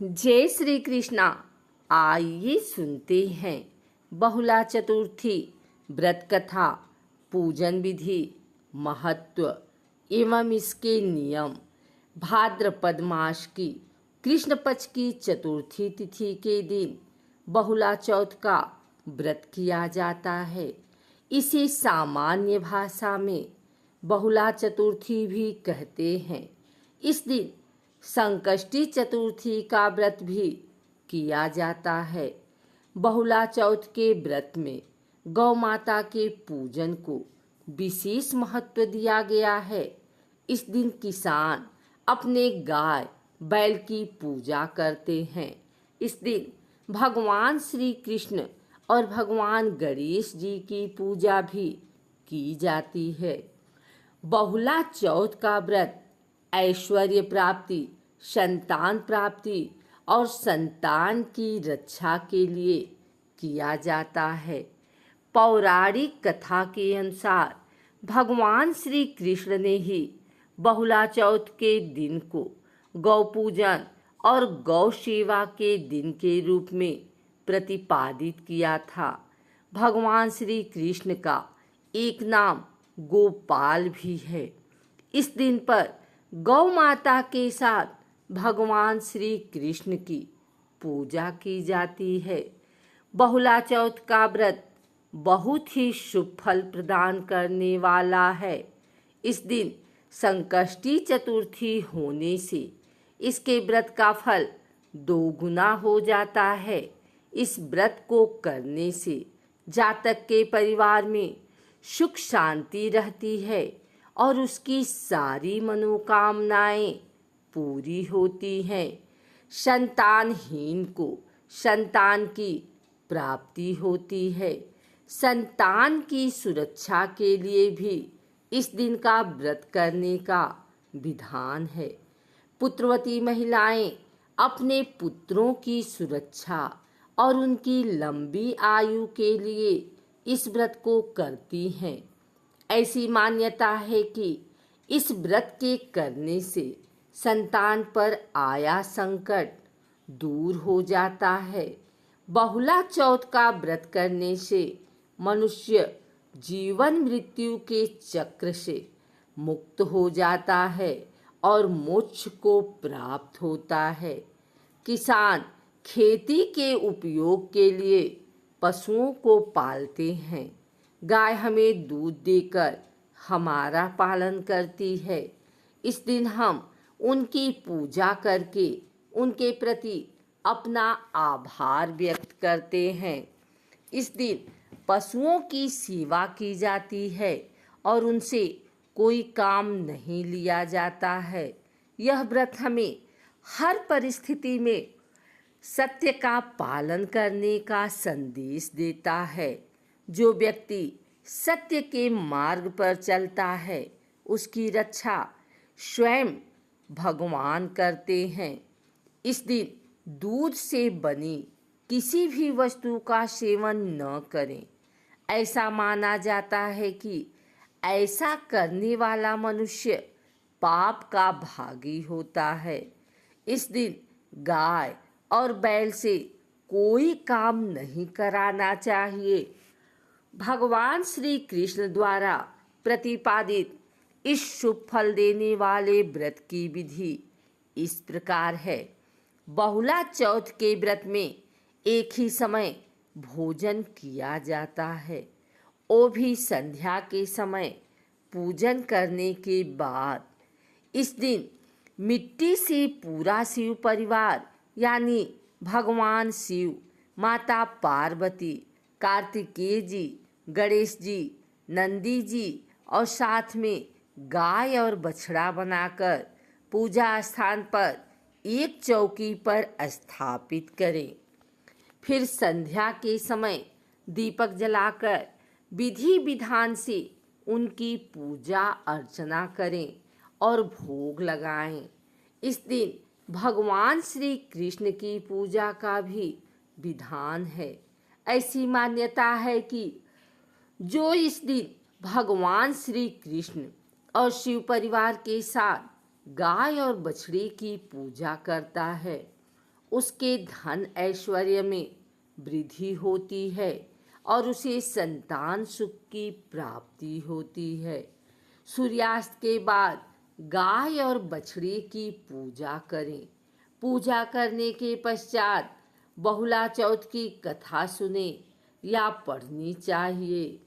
जय श्री कृष्णा। आइए सुनते हैं बहुला चतुर्थी व्रत कथा, पूजन विधि, महत्व एवं इसके नियम। भाद्रपद मास की कृष्ण पक्ष की चतुर्थी तिथि के दिन बहुला चौथ का व्रत किया जाता है। इसे सामान्य भाषा में बहुला चतुर्थी भी कहते हैं। इस दिन संकष्टी चतुर्थी का व्रत भी किया जाता है। बहुला चौथ के व्रत में गौ माता के पूजन को विशेष महत्व दिया गया है। इस दिन किसान अपने गाय बैल की पूजा करते हैं। इस दिन भगवान श्री कृष्ण और भगवान गणेश जी की पूजा भी की जाती है। बहुला चौथ का व्रत ऐश्वर्य प्राप्ति, संतान प्राप्ति और संतान की रक्षा के लिए किया जाता है। पौराणिक कथा के अनुसार भगवान श्री कृष्ण ने ही बहुला चौथ के दिन को गौ पूजन और गौ सेवा के दिन के रूप में प्रतिपादित किया था। भगवान श्री कृष्ण का एक नाम गोपाल भी है। इस दिन पर गौ माता के साथ भगवान श्री कृष्ण की पूजा की जाती है। बहुला चौथ का व्रत बहुत ही शुभ फल प्रदान करने वाला है। इस दिन संकष्टी चतुर्थी होने से इसके व्रत का फल दोगुना हो जाता है। इस व्रत को करने से जातक के परिवार में सुख शांति रहती है और उसकी सारी मनोकामनाएं पूरी होती हैं। संतानहीन को संतान की प्राप्ति होती है। संतान की सुरक्षा के लिए भी इस दिन का व्रत करने का विधान है। पुत्रवती महिलाएं अपने पुत्रों की सुरक्षा और उनकी लंबी आयु के लिए इस व्रत को करती हैं। ऐसी मान्यता है कि इस व्रत के करने से संतान पर आया संकट दूर हो जाता है। बहुला चौथ का व्रत करने से मनुष्य जीवन मृत्यु के चक्र से मुक्त हो जाता है और मोक्ष को प्राप्त होता है। किसान खेती के उपयोग के लिए पशुओं को पालते हैं। गाय हमें दूध देकर हमारा पालन करती है। इस दिन हम उनकी पूजा करके उनके प्रति अपना आभार व्यक्त करते हैं। इस दिन पशुओं की सेवा की जाती है और उनसे कोई काम नहीं लिया जाता है। यह व्रत हमें हर परिस्थिति में सत्य का पालन करने का संदेश देता है। जो व्यक्ति सत्य के मार्ग पर चलता है उसकी रक्षा स्वयं भगवान करते हैं। इस दिन दूध से बनी किसी भी वस्तु का सेवन न करें। ऐसा माना जाता है कि ऐसा करने वाला मनुष्य पाप का भागी होता है। इस दिन गाय और बैल से कोई काम नहीं कराना चाहिए। भगवान श्री कृष्ण द्वारा प्रतिपादित इस शुभ फल देने वाले व्रत की विधि इस प्रकार है। बहुला चौथ के व्रत में एक ही समय भोजन किया जाता है, वो भी संध्या के समय पूजन करने के बाद। इस दिन मिट्टी से पूरा शिव परिवार यानी भगवान शिव, माता पार्वती, कार्तिकेय जी, गणेश जी, नंदी जी और साथ में गाय और बछड़ा बनाकर पूजा स्थान पर एक चौकी पर स्थापित करें। फिर संध्या के समय दीपक जलाकर विधि विधान से उनकी पूजा अर्चना करें और भोग लगाएं। इस दिन भगवान श्री कृष्ण की पूजा का भी विधान है। ऐसी मान्यता है कि जो इस दिन भगवान श्री कृष्ण और शिव परिवार के साथ गाय और बछड़े की पूजा करता है उसके धन ऐश्वर्य में वृद्धि होती है और उसे संतान सुख की प्राप्ति होती है। सूर्यास्त के बाद गाय और बछड़े की पूजा करें। पूजा करने के पश्चात बहुला चौथ की कथा सुने या पढ़नी चाहिए।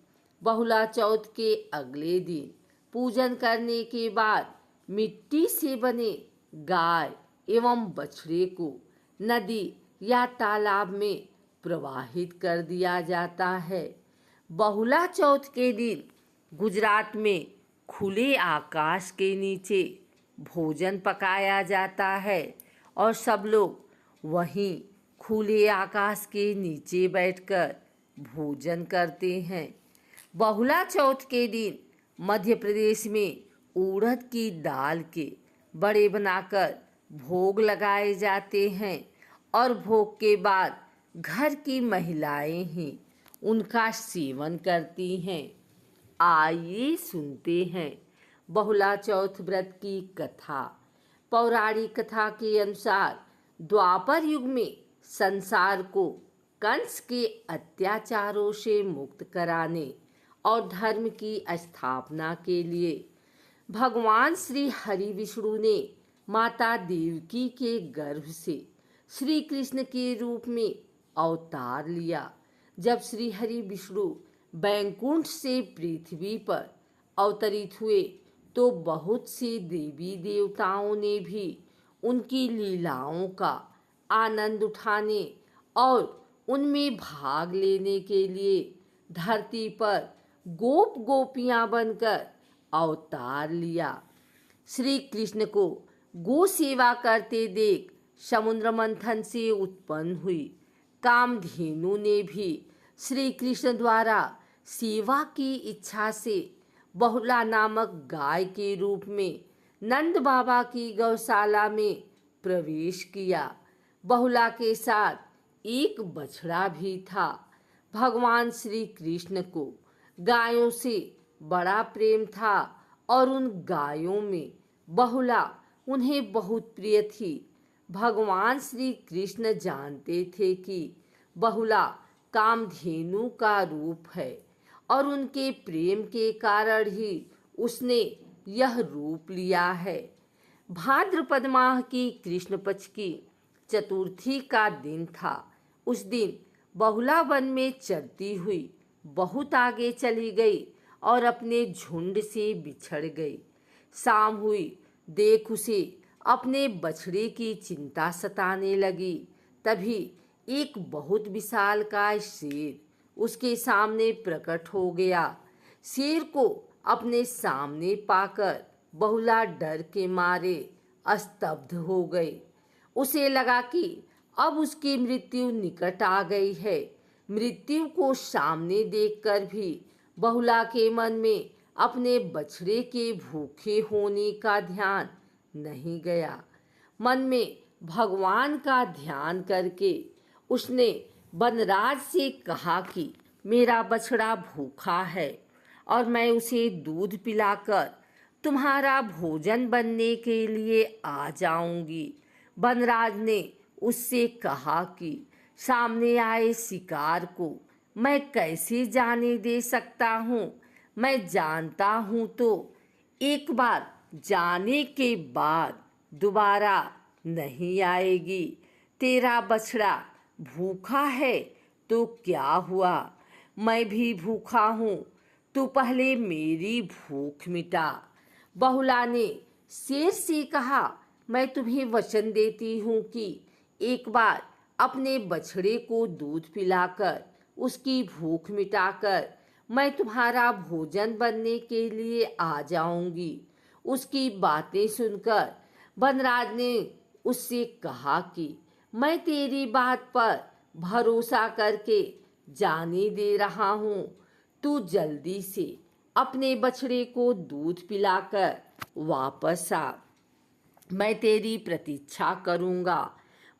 बहुला चौथ के अगले दिन पूजन करने के बाद मिट्टी से बने गाय एवं बछड़े को नदी या तालाब में प्रवाहित कर दिया जाता है। बहुला चौथ के दिन गुजरात में खुले आकाश के नीचे भोजन पकाया जाता है और सब लोग वहीं खुले आकाश के नीचे बैठकर भोजन करते हैं। बहुला चौथ के दिन मध्य प्रदेश में उड़द की दाल के बड़े बनाकर भोग लगाए जाते हैं और भोग के बाद घर की महिलाएं ही उनका सेवन करती हैं। आइए सुनते हैं बहुला चौथ व्रत की कथा। पौराणिक कथा के अनुसार द्वापर युग में संसार को कंस के अत्याचारों से मुक्त कराने और धर्म की स्थापना के लिए भगवान श्री हरि विष्णु ने माता देवकी के गर्भ से श्री कृष्ण के रूप में अवतार लिया। जब श्री हरि विष्णु बैकुंठ से पृथ्वी पर अवतरित हुए तो बहुत से देवी देवताओं ने भी उनकी लीलाओं का आनंद उठाने और उनमें भाग लेने के लिए धरती पर गोप गोपियां बनकर अवतार लिया। श्री कृष्ण को गो सेवा करते देख समुद्र मंथन से उत्पन्न हुई कामधेनु ने भी श्री कृष्ण द्वारा सेवा की इच्छा से बहुला नामक गाय के रूप में नंद बाबा की गौशाला में प्रवेश किया। बहुला के साथ एक बछड़ा भी था। भगवान श्री कृष्ण को गायों से बड़ा प्रेम था और उन गायों में बहुला उन्हें बहुत प्रिय थी। भगवान श्री कृष्ण जानते थे कि बहुला कामधेनु का रूप है और उनके प्रेम के कारण ही उसने यह रूप लिया है। भाद्रपद माह की कृष्ण पक्ष की चतुर्थी का दिन था। उस दिन बहुला वन में चरती हुई बहुत आगे चली गई और अपने झुंड से बिछड़ गई। शाम हुई, देख उसे अपने बछड़े की चिंता सताने लगी। तभी एक बहुत विशालकाय शेर उसके सामने प्रकट हो गया। शेर को अपने सामने पाकर बहुला डर के मारे स्तब्ध हो गई। उसे लगा कि अब उसकी मृत्यु निकट आ गई है। मृत्यु को सामने देखकर भी बहुला के मन में अपने बछड़े के भूखे होने का ध्यान नहीं गया। मन में भगवान का ध्यान करके उसने वनराज से कहा कि मेरा बछड़ा भूखा है और मैं उसे दूध पिलाकर तुम्हारा भोजन बनने के लिए आ जाऊंगी। वनराज ने उससे कहा कि सामने आए शिकार को मैं कैसे जाने दे सकता हूँ। मैं जानता हूँ तो एक बार जाने के बाद दोबारा नहीं आएगी। तेरा बछड़ा भूखा है तो क्या हुआ, मैं भी भूखा हूँ, तू पहले मेरी भूख मिटा। बहुला ने शेर से कहा, मैं तुम्हें वचन देती हूँ कि एक बार अपने बछड़े को दूध पिलाकर उसकी भूख मिटाकर मैं तुम्हारा भोजन बनने के लिए आ जाऊंगी। उसकी बातें सुनकर वनराज ने उससे कहा कि मैं तेरी बात पर भरोसा करके जाने दे रहा हूँ, तू जल्दी से अपने बछड़े को दूध पिलाकर वापस आ, मैं तेरी प्रतीक्षा करूँगा।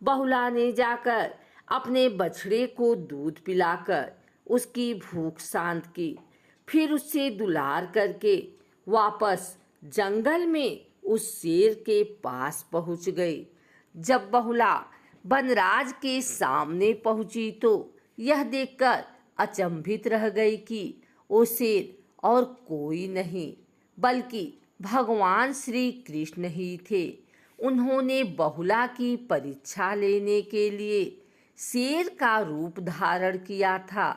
बहुला ने जाकर अपने बछड़े को दूध पिलाकर उसकी भूख शांत की। फिर उससे दुलार करके वापस जंगल में उस शेर के पास पहुंच गई। जब बहुला वनराज के सामने पहुंची तो यह देखकर अचंभित रह गई कि वो शेर और कोई नहीं बल्कि भगवान श्री कृष्ण ही थे। उन्होंने बहुला की परीक्षा लेने के लिए शेर का रूप धारण किया था।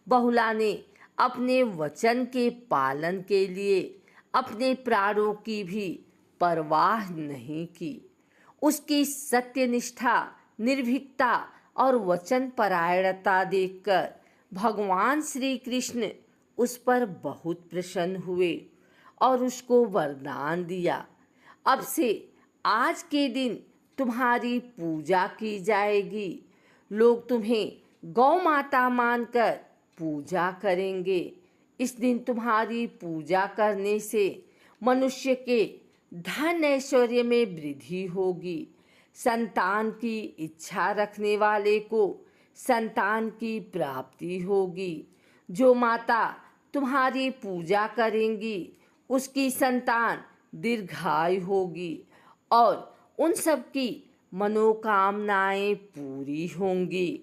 बहुला ने अपने वचन के पालन के लिए अपने प्राणों की भी परवाह नहीं की। उसकी सत्यनिष्ठा, निर्भीकता और वचन परायणता देखकर भगवान श्री कृष्ण उस पर बहुत प्रसन्न हुए और उसको वरदान दिया, अब से आज के दिन तुम्हारी पूजा की जाएगी। लोग तुम्हें गौ माता मानकर पूजा करेंगे। इस दिन तुम्हारी पूजा करने से मनुष्य के धन ऐश्वर्य में वृद्धि होगी। संतान की इच्छा रखने वाले को संतान की प्राप्ति होगी। जो माता तुम्हारी पूजा करेंगी उसकी संतान दीर्घायु होगी और उन सब की मनोकामनाएं पूरी होंगी।